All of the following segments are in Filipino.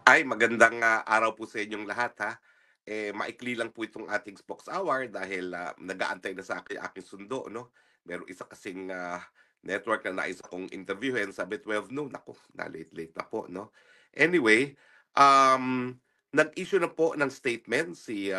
Ay, magandang araw po sa inyong lahat ha. Maikli lang po itong ating Spokes Hour dahil nag-aantay na sa akin aking sundo, no? Meron isa kasing network na nais akong interviewin, sabi 12 noon. Ako, na-late-late na po, no? Anyway, um, nag-issue na po ng statement si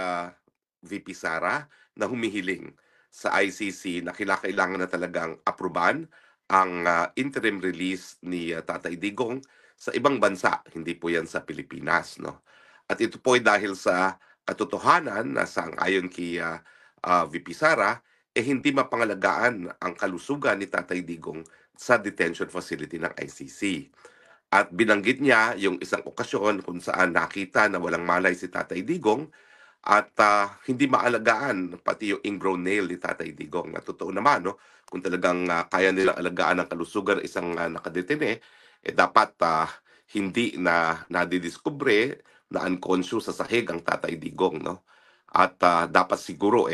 VP Sara na humihiling sa ICC na kinakailangan na talagang aproban ang interim release ni Tatay Digong sa ibang bansa, hindi po 'yan sa Pilipinas, no? At ito po ay dahil sa katotohanan na sang-ayon kay VP Sara, hindi mapangalagaan ang kalusugan ni Tatay Digong sa detention facility ng ICC. At binanggit niya yung isang okasyon kung saan nakita na walang malay si Tatay Digong at hindi maalagaan pati yung ingrown nail ni Tatay Digong. Na totoo naman, no? Kung talagang kaya nilang alagaan ang kalusugan ng isang nakadetene, dapat hindi na nadidiskubre na unconscious sa sahig ang Tatay Digong, no? At dapat siguro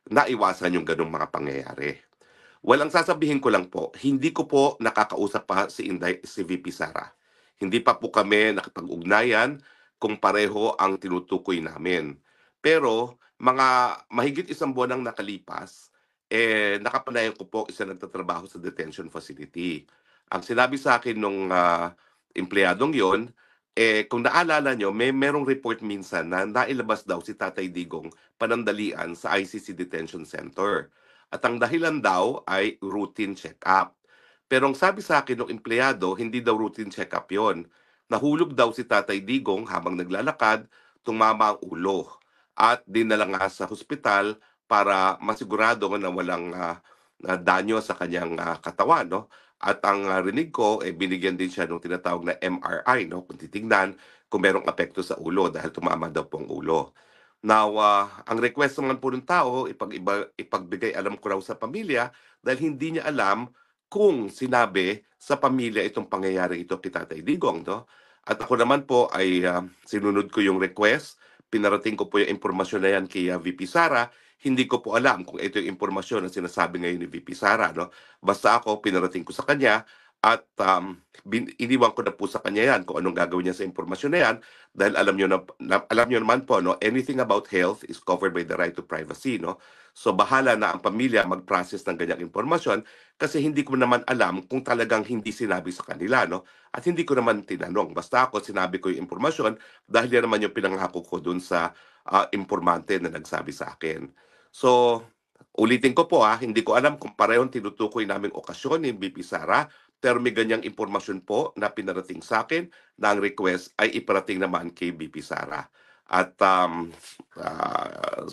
naiwasan yung ganung mga pangyayari. Walang sasabihin ko lang po, hindi ko po nakakausap pa si VP Sara. Hindi pa po kami nakipag-ugnayan kung pareho ang tinutukoy namin. Pero mga mahigit isang buwan ang nakalipas, nakapanayan ko po isa nagtatrabaho sa detention facility. Ang sinabi sa akin nung empleyadong yon, kung naalala nyo, merong report minsan na nailabas daw si Tatay Digong panandalian sa ICC Detention Center. At ang dahilan daw ay routine check-up. Pero ang sabi sa akin ng empleyado, hindi daw routine check-up yon. Nahulog daw si Tatay Digong habang naglalakad, tumama ang ulo. At dinala nga sa hospital para masigurado na walang na danyo sa kanyang katawan. No? At ang rinig ko, binigyan din siya ng tinatawag na MRI, no? Kung titingnan kung merong apekto sa ulo dahil tumama daw po ang ulo. Now, ang request naman po ng tao, ipagbigay alam ko raw sa pamilya dahil hindi niya alam kung sinabi sa pamilya itong pangyayari ito kay Tatay Digong. No? At ako naman po ay sinunod ko yung request, pinarating ko po yung impormasyon na yan kay VP Sara. Hindi ko po alam kung ito yung impormasyon na sinasabi ngayon ni VP Sara. No? Basta ako, pinarating ko sa kanya at iniwan ko na po sa kanya yan kung anong gagawin niya sa impormasyon na yan dahil alam niyo naman po, no, anything about health is covered by the right to privacy, no? So bahala na ang pamilya mag-process ng ganyang impormasyon kasi hindi ko naman alam kung talagang hindi sinabi sa kanila, no? At hindi ko naman tinanong. Basta ako sinabi ko yung impormasyon dahil yan naman yung pinangako ko dun sa informante na nagsabi sa akin. So, ulitin ko po hindi ko alam kung parehong tinutukoy naming okasyon ni BP Sara, pero may ganyang impormasyon po na pinarating sa akin na ang request ay iparating naman kay BP Sara. At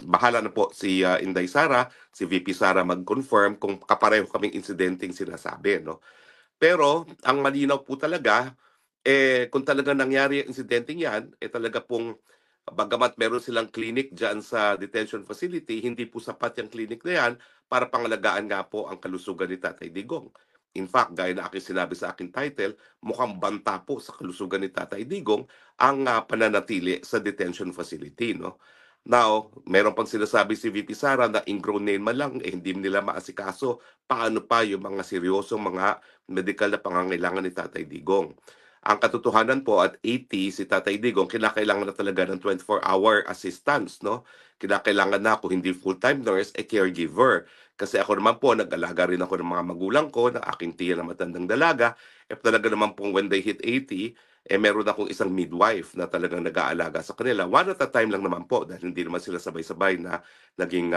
bahala na po si Inday Sara, si VP Sara mag-confirm kung kapareho kaming insidenteng sinasabi. No? Pero ang malinaw po talaga, kung talaga nangyari ang insidenteng yan, talaga pong bagamat meron silang clinic dyan sa detention facility, hindi po sapat yung clinic na yan para pangalagaan nga po ang kalusugan ni Tatay Digong. In fact, gaya na aking sinabi sa aking title, mukhang banta po sa kalusugan ni Tatay Digong ang pananatili sa detention facility. No? Now, meron pang sinasabi si VP Sara na ingrown nail man lang, hindi nila maasikaso. Paano pa yung mga seryosong mga medical na pangangailangan ni Tatay Digong? Ang katotohanan po at 80 si Tatay Digong, kinakailangan na talaga ng 24-hour assistance, no? Kinakailangan na ako hindi full-time nurse, caregiver. Kasi ako naman po, nag-alaga rin ako ng mga magulang ko, ng aking tiya na matandang dalaga. Talaga naman po when they hit 80, meron akong isang midwife na talagang nag-aalaga sa kanila. One at a time lang naman po dahil hindi naman sila sabay-sabay na naging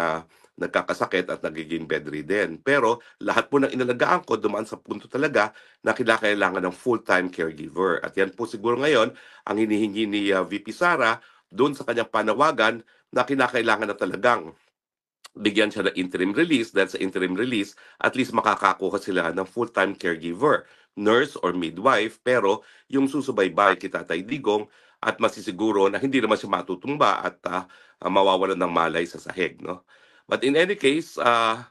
nagkakasakit at nagiging bedridden. Pero lahat po ng inalagaan ko dumaan sa punto talaga na kinakailangan ng full-time caregiver. At yan po siguro ngayon ang hinihingi ni VP Sara doon sa kanyang panawagan na kinakailangan na talagang bigyan siya ng interim release dahil sa interim release, at least makakakuha sila ng full-time caregiver, nurse or midwife, pero yung susubaybay kay Tatay Digong at masisiguro na hindi naman siya matutumba at mawawalan ng malay sa sahig. No? But in any case,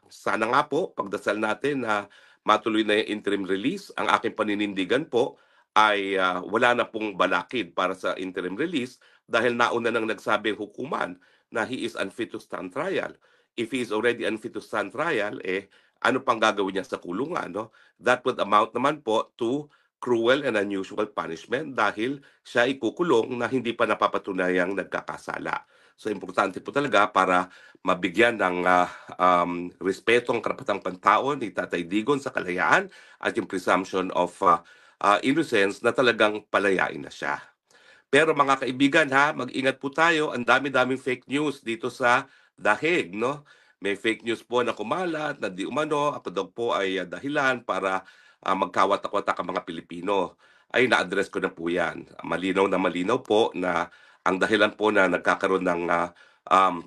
sana nga po, pagdasal natin na matuloy na yung interim release. Ang aking paninindigan po ay wala na pong balakid para sa interim release dahil nauna nang nagsabing hukuman na he is unfit to stand trial. If he is already unfit to stand trial, ano pang gagawin niya sa kulungan? No? That would amount naman po to cruel and unusual punishment dahil siya ikukulong na hindi pa napapatunayang nagkakasala. So importante po talaga para mabigyan ng respeto ang karapatang pantao ni Tatay Digong sa kalayaan at yung presumption of innocence na talagang palayain na siya. Pero mga kaibigan ha, mag-ingat po tayo. Ang dami-daming fake news dito sa Dahig, no? May fake news po na kumalat, na di umano, ako daw po ay dahilan para magkawatak-watak ang mga Pilipino. Ay, na-address ko na po yan. Malinaw na malinaw po na ang dahilan po na nagkakaroon ng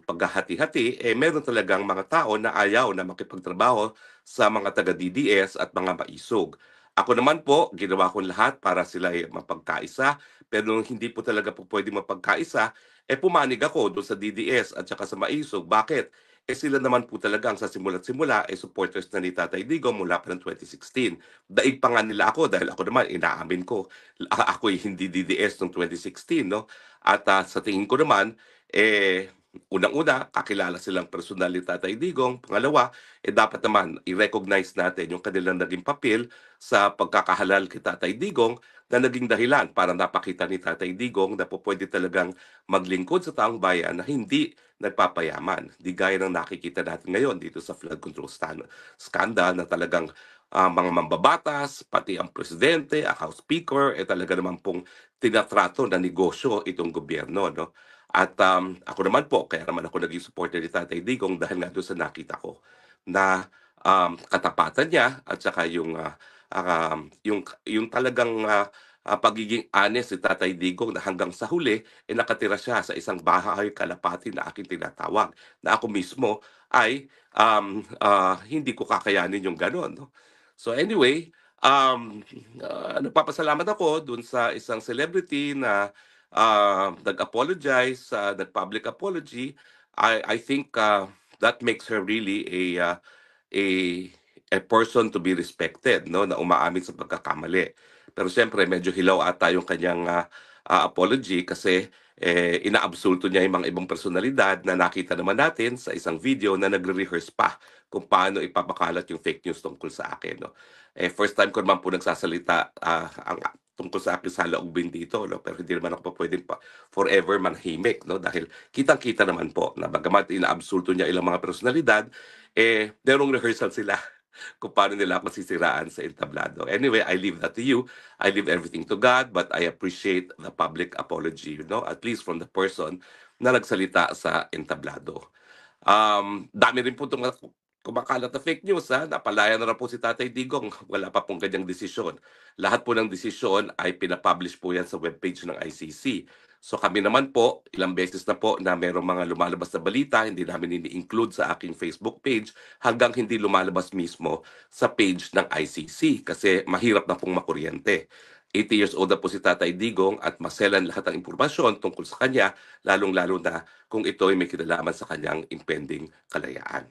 paghahati-hati, meron talagang mga tao na ayaw na makipagtrabaho sa mga taga-DDS at mga maisog. Ako naman po, ginawa ko lahat para sila ay mapagkaisa, pero nung hindi po talaga po pwede mapagkaisa, pumanig ako doon sa DDS at saka sa Maisog. Bakit? Sila naman po talaga ang sa simula't simula supporters na ni Tatay Digong mula pa ng 2016. Daig pa nga nila ako dahil ako naman inaamin ko ako'y hindi DDS noong 2016, no? At sa tingin ko naman unang-una kakilala silang personal ni Tatay Digong. Pangalawa, dapat naman i-recognize natin yung kanilang naging papel sa pagkakahalal kay Tatay Digong na naging dahilan para napakita ni Tatay Digong na po pwede talagang maglingkod sa taong bayan na hindi nagpapayaman. Di gaya ng nakikita natin ngayon dito sa flood control scandal na talagang mga mambabatas, pati ang presidente, ang House Speaker, talaga naman pong tinatrato na negosyo itong gobyerno. No? At ako naman po, kaya naman ako naging supporter ni Tatay Digong dahil nga doon sa nakita ko na katapatan niya at saka yung talagang pagiging honest ni Tatay Digong na hanggang sa huli, nakatira siya sa isang bahay kalapati na aking tinatawag. Na ako mismo ay hindi ko kakayanin yung gano'n. No? So anyway, nagpapasalamat ako dun sa isang celebrity na nag-apologize, nag-public apology. I think that makes her really a a person to be respected, no, na umaamin sa pagkakamali. Pero siyempre medyo hilaw ata yung kanyang apology kasi inaabsulto niya yung mga ibang personalidad na nakita naman natin sa isang video na nagre-rehearse pa kung paano ipapakalat yung fake news tungkol sa akin. No? First time ko naman po nagsasalita tungkol sa akin sa laubin dito, no? Pero hindi naman ako pa pwedeng forever manahimik, no? Dahil kitang-kita naman po na bagamat inaabsulto niya ilang mga personalidad, merong rehearsal sila kung paano nila ako sisiraan sa entablado. Anyway, I leave that to you. I leave everything to God, but I appreciate the public apology, at least from the person na nagsalita sa entablado. Dami rin po itong kumakalat na fake news, napalaya na po si Tatay Digong, wala pa pong ganyang desisyon. Lahat po ng desisyon ay pinapublish po yan sa webpage ng ICC. So kami naman po, ilang beses na po na merong mga lumalabas na balita, hindi namin ini-include sa aking Facebook page hanggang hindi lumalabas mismo sa page ng ICC kasi mahirap na pong makuryente. 80 years old na po si Tatay Digong at maselan lahat ng impormasyon tungkol sa kanya, lalong-lalo na kung ito ay may kinalaman sa kanyang impending kalayaan.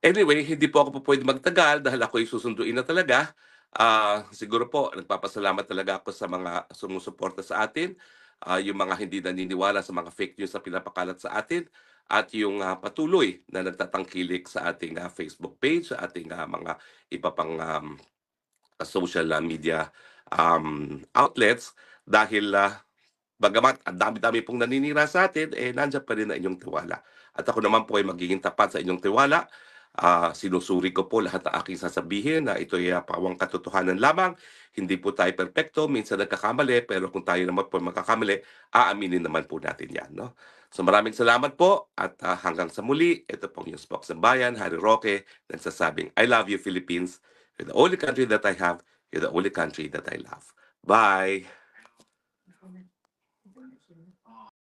Anyway, hindi po ako po pwede magtagal dahil ako ay susunduin na talaga. Siguro po, nagpapasalamat talaga ako sa mga sumusuporta sa atin, yung mga hindi naniniwala sa mga fake news na pinapakalat sa atin, at yung patuloy na nagtatangkilik sa ating Facebook page, sa ating mga iba pang social media outlets dahil bagamat ang dami-dami pong naninira sa atin, nandiyan pa rin ang inyong tiwala. At ako naman po ay magiging tapat sa inyong tiwala. Sinusuri ko po lahat ng aking sasabihin na ito ay pawang katotohanan lamang. Hindi po tayo perpekto, minsan nagkakamali, pero kung tayo naman po magkakamali, aaminin naman po natin yan. No? So maraming salamat po at hanggang sa muli, ito pong yung Spokesman Harry Roque, nagsasabing, I love you Philippines. You're the only country that I have. You're the only country that I love. Bye!